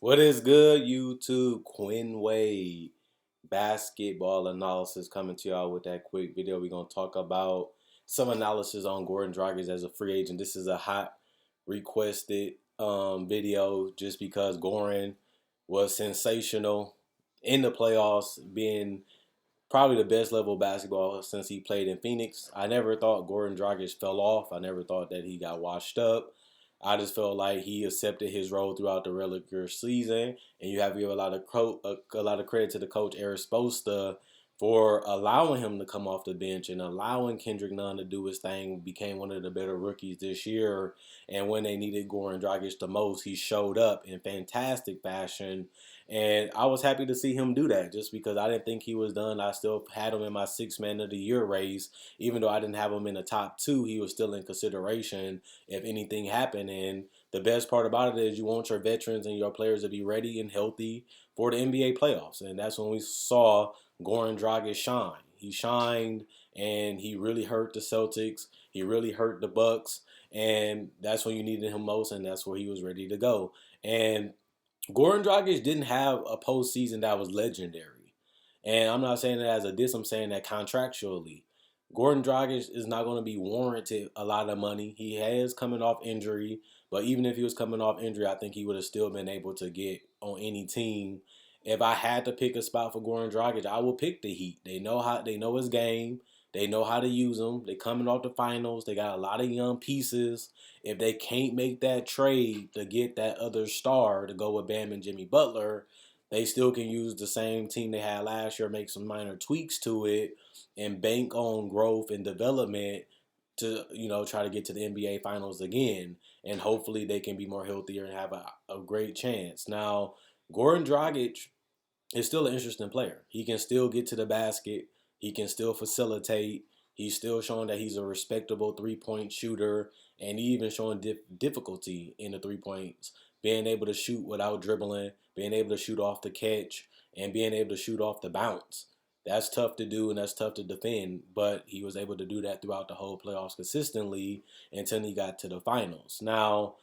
What is good, YouTube? Quinn Wade basketball analysis coming to y'all with that quick video. We're going to talk about some analysis on Goran Dragic as a free agent. This is a hot requested video just because Goran was sensational in the playoffs, being probably the best level of basketball since he played in Phoenix. I never thought Goran Dragic fell off. I never thought that he got washed up. I just felt like he accepted his role throughout the regular season, and you have to give a lot of credit to the coach Eric Spoelstra for allowing him to come off the bench and allowing Kendrick Nunn to do his thing. Became one of the better rookies this year, and when they needed Goran Dragic the most, he showed up in fantastic fashion. And I was happy to see him do that just because I didn't think he was done. I still had him in my six man of the year race. Even though I didn't have him in the top two, he was still in consideration if anything happened. And the best part about it is you want your veterans and your players to be ready and healthy for the NBA playoffs. And that's when we saw Goran Dragic shine. He shined and he really hurt the Celtics. He really hurt the Bucks. And that's when you needed him most, and that's where he was ready to go. And Goran Dragic didn't have a postseason that was legendary. And I'm not saying that as a diss, I'm saying that contractually. Goran Dragic is not going to be warranted a lot of money. He has coming off injury, but even if he was coming off injury, I think he would have still been able to get on any team. If I had to pick a spot for Goran Dragic, I would pick the Heat. They know his game. They know how to use him. They coming off the finals. They got a lot of young pieces. If they can't make that trade to get that other star to go with Bam and Jimmy Butler, they still can use the same team they had last year, make some minor tweaks to it, and bank on growth and development to try to get to the NBA Finals again. And hopefully they can be more healthier and have a great chance. Now, Goran Dragic is still an interesting player. He can still get to the basket. He can still facilitate. He's still showing that he's a respectable three-point shooter, and he even showing difficulty in the 3 points, being able to shoot without dribbling, being able to shoot off the catch, and being able to shoot off the bounce. That's tough to do and that's tough to defend, but he was able to do that throughout the whole playoffs consistently until he got to the finals. Now,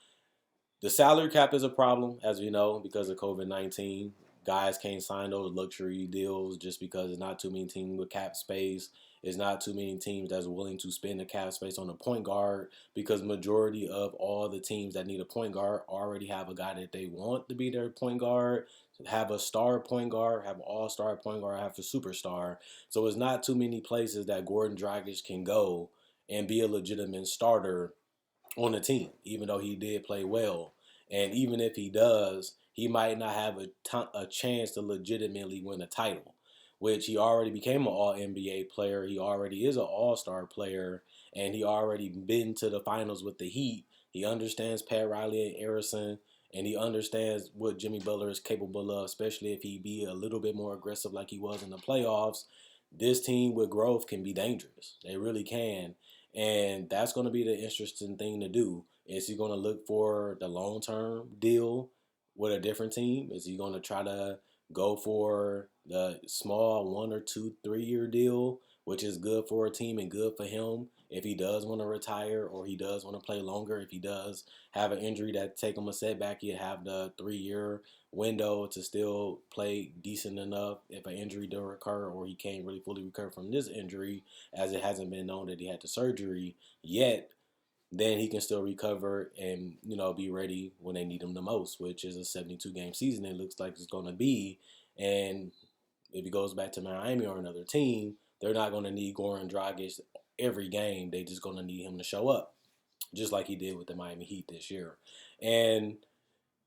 the salary cap is a problem, as we know, because of COVID-19. Guys can't sign those luxury deals just because there's not too many teams with cap space. There's not too many teams that's willing to spend the cap space on a point guard because majority of all the teams that need a point guard already have a guy that they want to be their point guard, have a star point guard, have an all-star point guard, have a superstar. So it's not too many places that Goran Dragic can go and be a legitimate starter on the team, even though he did play well. And even if he does, he might not have a chance to legitimately win a title, which he already became an All NBA player. He already is an All Star player, and he already been to the finals with the Heat. He understands Pat Riley and Harrison, and he understands what Jimmy Butler is capable of, especially if he be a little bit more aggressive like he was in the playoffs. This team with growth can be dangerous. They really can. And that's going to be the interesting thing to do. Is he going to look for the long-term deal with a different team? Is he going to try to go for the small 1 or 2, 3 year deal, which is good for a team and good for him if he does want to retire or he does want to play longer? If he does have an injury that take him a setback, he'd have the 3 year window to still play decent enough if an injury does recur or he can't really fully recover from this injury, as it hasn't been known that he had the surgery yet. Then he can still recover and be ready when they need him the most, which is a 72 game season. It looks like it's going to be. And if he goes back to Miami or another team, they're not going to need Goran Dragic every game. They just going to need him to show up, just like he did with the Miami Heat this year. And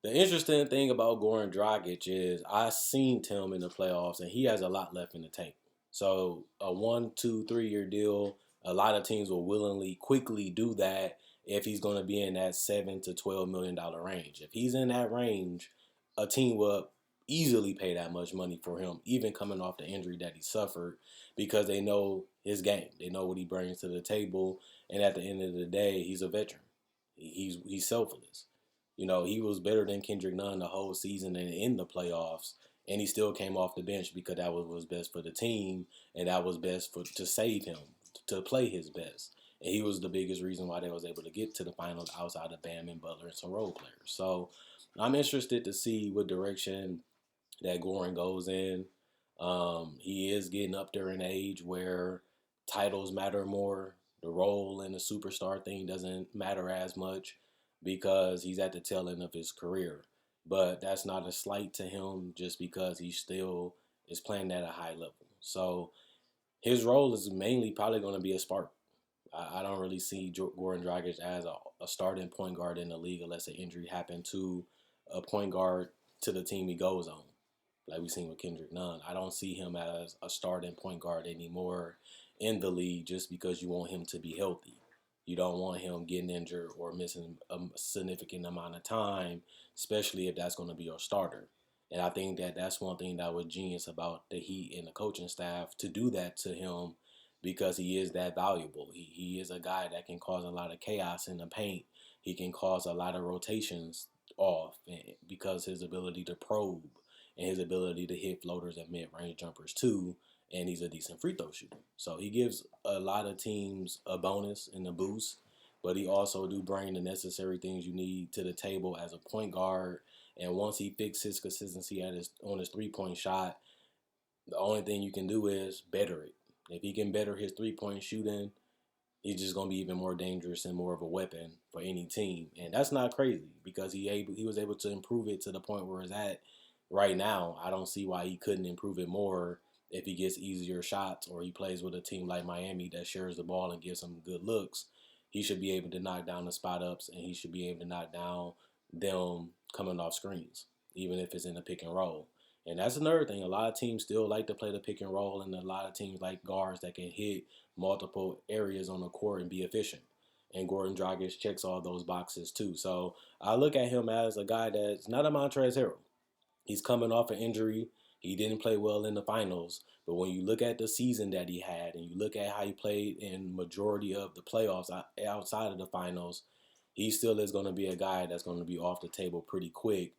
the interesting thing about Goran Dragic is I seen him in the playoffs, and he has a lot left in the tank. So a 1, 2, 3 year deal, a lot of teams will willingly, quickly do that if he's going to be in that $7 to $12 million range. If he's in that range, a team will easily pay that much money for him, even coming off the injury that he suffered, because they know his game. They know what he brings to the table, and at the end of the day, he's a veteran. He's selfless. He was better than Kendrick Nunn the whole season and in the playoffs, and he still came off the bench because that was best for the team, and that was best to save him, to play his best. And he was the biggest reason why they was able to get to the finals outside of Bam and Butler and some role players. So I'm interested to see what direction that Goran goes in. He is getting up there in age where titles matter more. The role in the superstar thing doesn't matter as much because he's at the tail end of his career. But that's not a slight to him just because he still is playing at a high level. So his role is mainly probably going to be a spark. I don't really see Goran Dragic as a starting point guard in the league unless an injury happened to a point guard to the team he goes on, like we've seen with Kendrick Nunn. I don't see him as a starting point guard anymore in the league just because you want him to be healthy. You don't want him getting injured or missing a significant amount of time, especially if that's going to be your starter. And I think that that's one thing that was genius about the Heat and the coaching staff to do that to him because he is that valuable. He is a guy that can cause a lot of chaos in the paint. He can cause a lot of rotations off because his ability to probe and his ability to hit floaters and mid-range jumpers too, and he's a decent free throw shooter. So he gives a lot of teams a bonus and a boost, but he also do bring the necessary things you need to the table as a point guard. And once he fixes his consistency on his 3-point shot, the only thing you can do is better it. If he can better his 3-point shooting, he's just gonna be even more dangerous and more of a weapon for any team. And that's not crazy because he was able to improve it to the point where it's at right now. I don't see why he couldn't improve it more if he gets easier shots or he plays with a team like Miami that shares the ball and gives him good looks. He should be able to knock down the spot ups and he should be able to knock down them coming off screens, even if it's in a pick and roll. And that's another thing. A lot of teams still like to play the pick and roll, and a lot of teams like guards that can hit multiple areas on the court and be efficient. And Goran Dragic checks all those boxes too. So I look at him as a guy that's not a Montrezl Harrell. He's coming off an injury. He didn't play well in the finals. But when you look at the season that he had and you look at how he played in majority of the playoffs outside of the finals, he still is going to be a guy that's going to be off the table pretty quick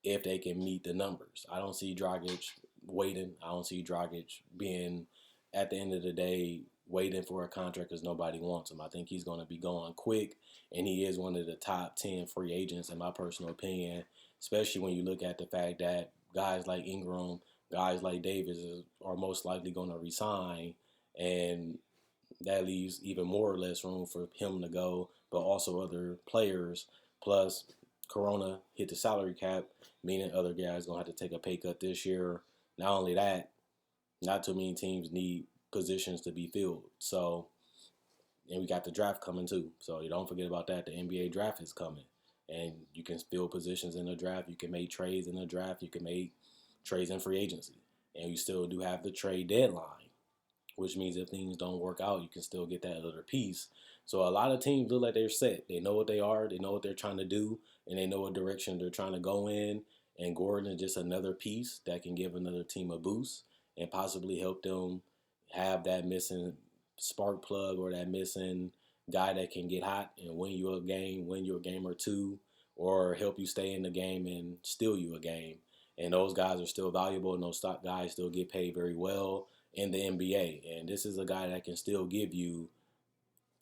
if they can meet the numbers. I don't see Dragic waiting. I don't see Dragic being, at the end of the day, waiting for a contract because nobody wants him. I think he's going to be going quick, and he is one of the top 10 free agents in my personal opinion, especially when you look at the fact that guys like Ingram, guys like Davis are most likely going to resign, and that leaves even more or less room for him to go, but also other players. Plus, Corona hit the salary cap, meaning other guys going to have to take a pay cut this year. Not only that, not too many teams need positions to be filled. So, and we got the draft coming too. So you don't forget about that. The NBA draft is coming. And you can fill positions in the draft. You can make trades in the draft. You can make trades in free agency. And you still do have the trade deadline, which means if things don't work out, you can still get that other piece. So a lot of teams look like they're set. They know what they are, they know what they're trying to do, and they know what direction they're trying to go in. And Gordon is just another piece that can give another team a boost and possibly help them have that missing spark plug or that missing guy that can get hot and win you a game or two, or help you stay in the game and steal you a game. And those guys are still valuable, and those guys still get paid very well in the NBA. And this is a guy that can still give you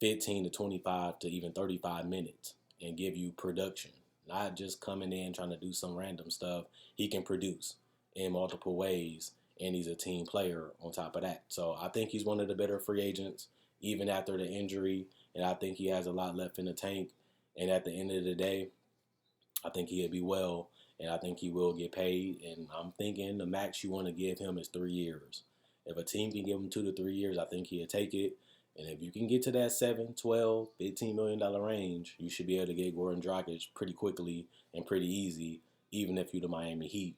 15 to 25 to even 35 minutes and give you production. Not just coming in trying to do some random stuff. He can produce in multiple ways, and he's a team player on top of that. So I think he's one of the better free agents, even after the injury, and I think he has a lot left in the tank. And at the end of the day, I think he'll be well, and I think he will get paid. And I'm thinking the max you want to give him is 3 years. If a team can give him 2 to 3 years, I think he'll take it. And if you can get to that 7, 12, $15 million range, you should be able to get Goran Dragic pretty quickly and pretty easy, even if you're the Miami Heat.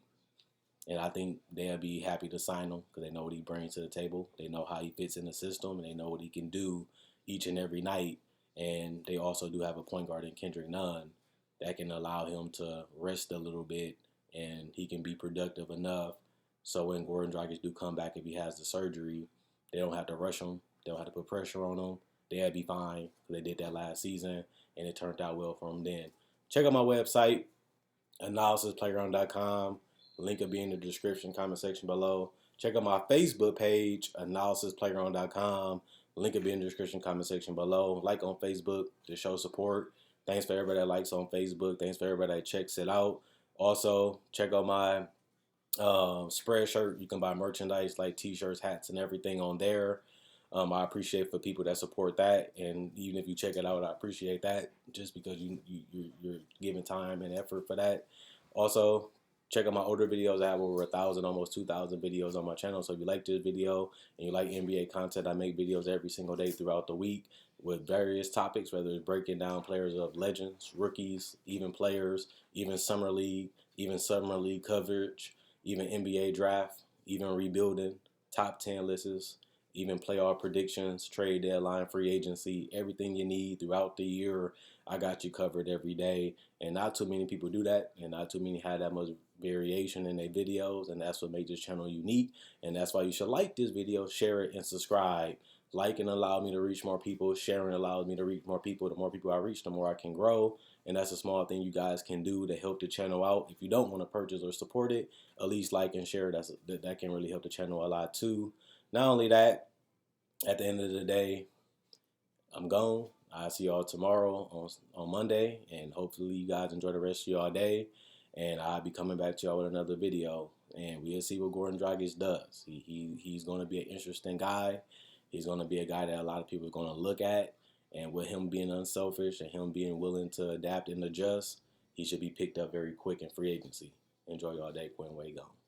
And I think they'll be happy to sign him because they know what he brings to the table. They know how he fits in the system, and they know what he can do each and every night. And they also do have a point guard in Kendrick Nunn that can allow him to rest a little bit, and he can be productive enough. So when Goran Dragic do come back, if he has the surgery, they don't have to rush him. They don't have to put pressure on him. They'll be fine. They did that last season, and it turned out well for them then. Check out my website, analysisplayground.com. Link will be in the description, comment section below. Check out my Facebook page, analysisplayground.com. Link will be in the description, comment section below. Like on Facebook to show support. Thanks for everybody that likes on Facebook. Thanks for everybody that checks it out. Also, check out my Spreadshirt. You can buy merchandise like t-shirts, hats, and everything on there. I appreciate for people that support that, and even if you check it out, I appreciate that just because you're giving time and effort for that. Also, check out my older videos. I have over 1,000, almost 2,000 videos on my channel. So if you like this video and you like NBA content, I make videos every single day throughout the week with various topics, whether it's breaking down players of legends, rookies, even players, even summer league coverage, even NBA draft, even rebuilding, top 10 lists, even playoff predictions, trade deadline, free agency, everything you need throughout the year. I got you covered every day. And not too many people do that, and not too many have that much variation in their videos, and that's what makes this channel unique. And that's why you should like this video, share it, and subscribe. Liking allows me to reach more people. Sharing allows me to reach more people. The more people I reach, the more I can grow. And that's a small thing you guys can do to help the channel out. If you don't want to purchase or support it, at least like and share. That can really help the channel a lot too. Not only that, at the end of the day, I'm gone. I'll see y'all tomorrow on Monday, and hopefully you guys enjoy the rest of y'all day. And I'll be coming back to y'all with another video, and we'll see what Goran Dragic does. He's going to be an interesting guy. He's going to be a guy that a lot of people are going to look at, and with him being unselfish and him being willing to adapt and adjust, he should be picked up very quick in free agency. Enjoy y'all day. Quinn Way gone.